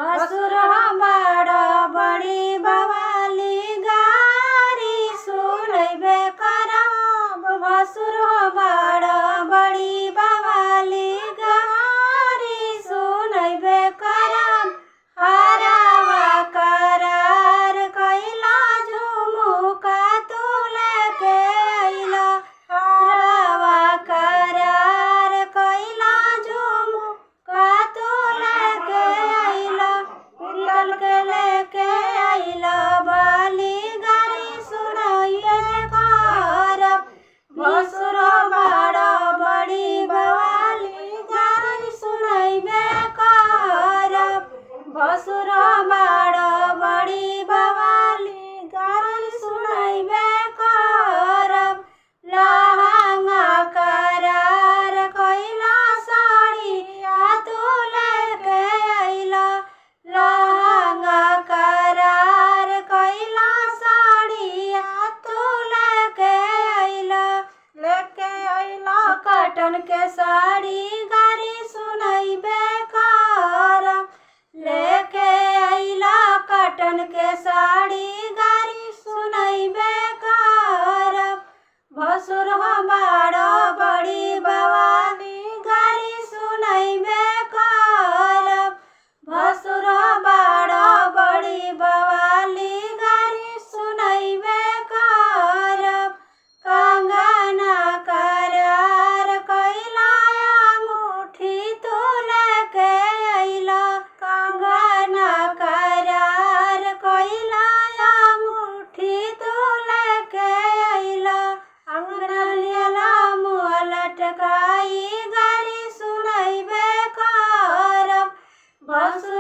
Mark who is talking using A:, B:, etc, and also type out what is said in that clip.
A: असुर बड़ बड़ी बवाली गारी सुनैबे करब। भसुर बड़ बड़ी बवाली गारी सुनैबे करब। हरावा करार कैला झुमुका तू लेके अइला। हरावा करार कैला झुमुका तू लेके अइला। पितल के लेके अइला बाली गारी सुनैबे करब। भसुर बड़ बड़ी बवाली गारी सुनैबे करब। भसुर बड़ बड़ी बवाली गारी सुनैबे करब। लहंगा करार कैला साड़िया तू लेके अइला। लहंगा करार कैला साड़िया तू लेके अइला। लेके अइला कॉटन के साड़ी गारी सुनैबे करब। लेके अइला कॉटन के साड़ी गारी सुनैबे करब। भसुर बड़ बड़ी बवाली गारी सुनैबे करब। भसुर बड़ बड़ी बवाली गारी सुनैबे करब। कंगना करार कैला अंगूठी तू लेके अइला। कंगना करार कैला अंगूठी तू लेके अइला। अंगना मुँह लटकाई गारी सुनैबे करब। भसुर